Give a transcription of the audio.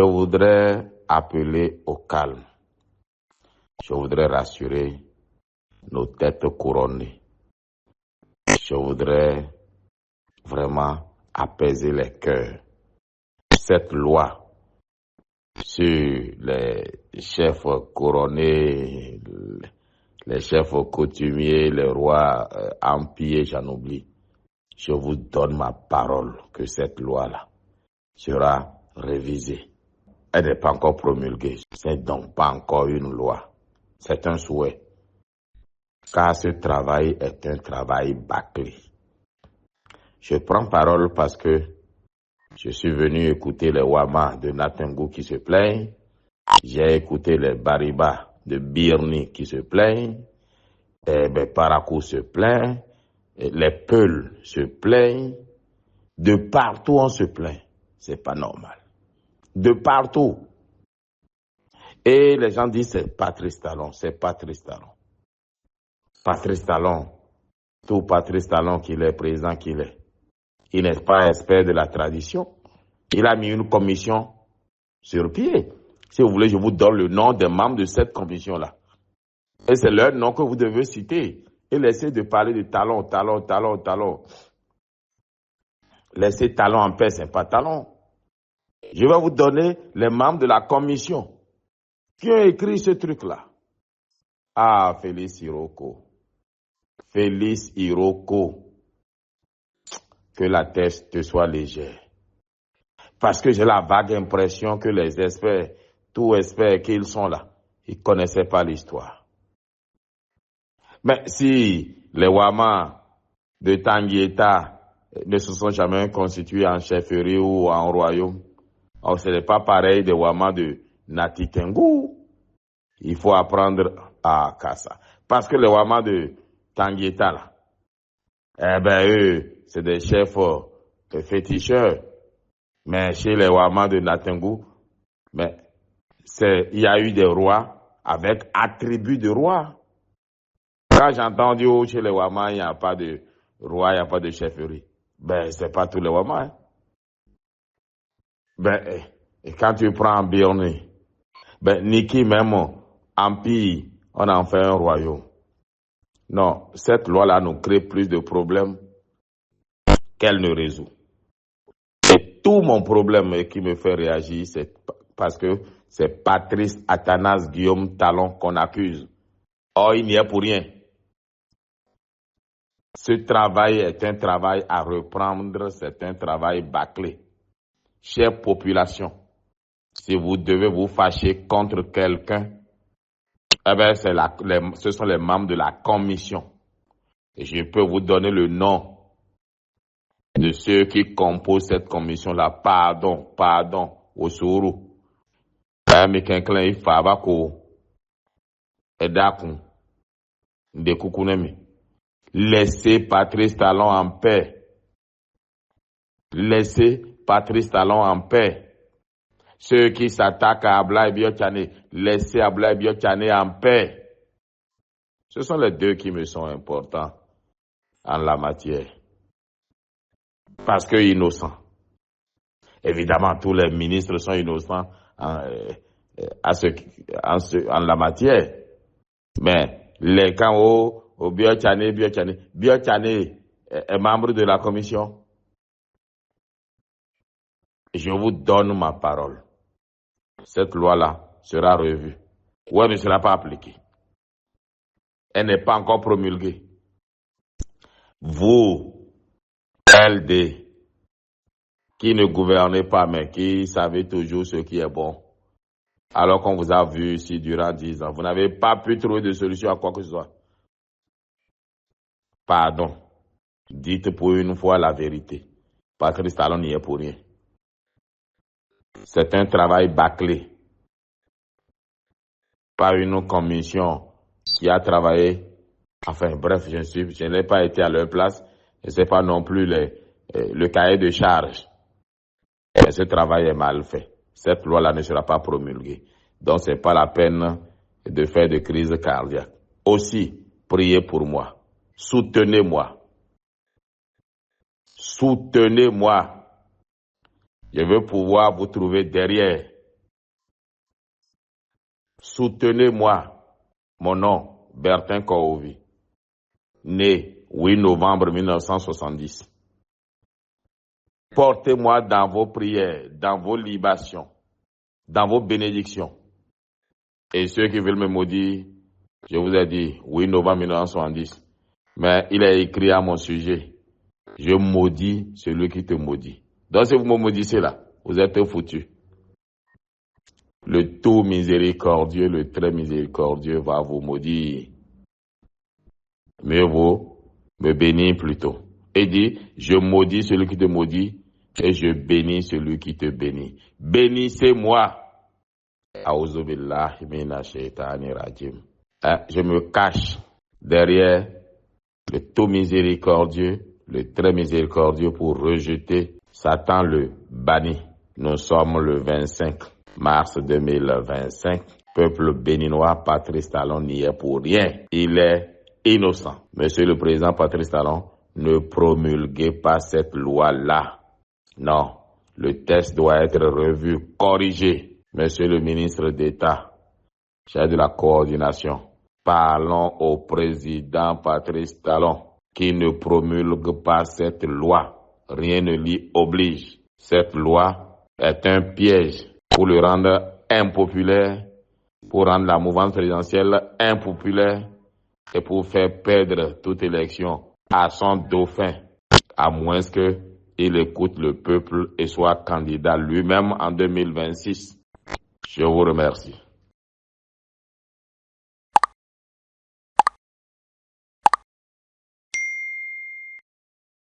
Je voudrais appeler au calme. Je voudrais rassurer nos têtes couronnées. Je voudrais vraiment apaiser les cœurs. Cette loi sur les chefs couronnés, les chefs coutumiers, les rois empires, j'en oublie. Je vous donne ma parole que cette loi-là sera révisée. Elle n'est pas encore promulguée. C'est donc pas encore une loi. C'est un souhait. Car ce travail est un travail bâclé. Je prends parole parce que je suis venu écouter les Wama de Natengou qui se plaignent. J'ai écouté les Bariba de Birni qui se plaignent. Parakou se plaint. Les Peuls se plaignent. De partout on se plaint. C'est pas normal. De partout. Et les gens disent c'est Patrice Talon. C'est Patrice Talon. Patrice Talon. Tout Patrice Talon qu'il est, président qu'il est. Il n'est pas expert de la tradition. Il a mis une commission sur pied. Si vous voulez, je vous donne le nom des membres de cette commission-là. Et c'est leur nom que vous devez citer. Et laissez de parler de Talon, Talon, Talon, Talon. Laissez Talon en paix, c'est pas Talon. Je vais vous donner les membres de la commission qui ont écrit ce truc-là. Ah, Félix Iroko. Félix Iroko. Que la tête te soit légère. Parce que j'ai la vague impression que les experts, tous experts qu'ils sont là, ils ne connaissaient pas l'histoire. Mais si les Wama de Tanguieta ne se sont jamais constitués en chefferie ou en royaume, alors ce n'est pas pareil des Wama de Natitengu. Il faut apprendre à Kassa. Parce que les Wama de Tanguieta là, eux, c'est des chefs féticheurs. Mais chez les Wama de Natengou, il y a eu des rois avec attributs de roi. Quand j'entends dire chez les Wama, il n'y a pas de roi, il n'y a pas de chefferie. C'est pas tous les Wama. Et quand tu prends Birni, Niki même, Empire, on en fait un royaume. Non, cette loi-là nous crée plus de problèmes qu'elle ne résout. Et tout mon problème qui me fait réagir, c'est parce que c'est Patrice Athanase Guillaume Talon qu'on accuse. Or, il n'y est pour rien. Ce travail est un travail à reprendre, c'est un travail bâclé. Chère population, si vous devez vous fâcher contre quelqu'un, ce sont les membres de la commission. Et je peux vous donner le nom de ceux qui composent cette commission-là. Pardon, Osuru. Mikinklen Ifabako, Edakun, Ndekukunemi. Laissez Patrice Talon en paix. Laissez Patrice Talon en paix. Ceux qui s'attaquent à Ablaye Biotchane, laissez Ablaye Biotchane en paix. Ce sont les deux qui me sont importants en la matière. Parce que innocents. Évidemment, tous les ministres sont innocents en la matière. Mais les camps au Biotchane est membre de la commission. Je vous donne ma parole. Cette loi-là sera revue. Ou elle ne sera pas appliquée. Elle n'est pas encore promulguée. Vous, LD, qui ne gouvernez pas, mais qui savez toujours ce qui est bon, alors qu'on vous a vu ici durant 10 ans, vous n'avez pas pu trouver de solution à quoi que ce soit. Pardon. Dites pour une fois la vérité. Patrice Talon n'y est pour rien. C'est un travail bâclé. Pas une commission qui a travaillé. Enfin, bref, je n'ai pas été à leur place. Je ne sais pas non plus le cahier de charge. Mais ce travail est mal fait. Cette loi-là ne sera pas promulguée. Donc, ce n'est pas la peine de faire de crise cardiaque. Aussi, priez pour moi. Soutenez-moi. Soutenez-moi. Je veux pouvoir vous trouver derrière Soutenez-moi. Mon nom, Bertin Korovi, né 8 novembre 1970. Portez-moi dans vos prières, dans vos libations, dans vos bénédictions. Et ceux qui veulent me maudire, je vous ai dit 8 novembre 1970. Mais il est écrit à mon sujet, je maudis celui qui te maudit. Donc si vous me maudissez là, vous êtes foutus. Le tout miséricordieux, le très miséricordieux va vous maudire. Mieux vaut me bénir plutôt. Et dit, je maudis celui qui te maudit et je bénis celui qui te bénit. Bénissez-moi. Je me cache derrière le tout miséricordieux, le très miséricordieux pour rejeter Satan le banni. Nous sommes le 25 mars 2025. Peuple béninois, Patrice Talon n'y est pour rien. Il est innocent. Monsieur le Président Patrice Talon, ne promulguez pas cette loi-là. Non, le texte doit être revu, corrigé. Monsieur le ministre d'État, chef de la coordination, parlons au président Patrice Talon qui ne promulgue pas cette loi. Rien ne l'y oblige. Cette loi est un piège pour le rendre impopulaire, pour rendre la mouvance présidentielle impopulaire et pour faire perdre toute élection à son dauphin, à moins qu'il écoute le peuple et soit candidat lui-même en 2026. Je vous remercie.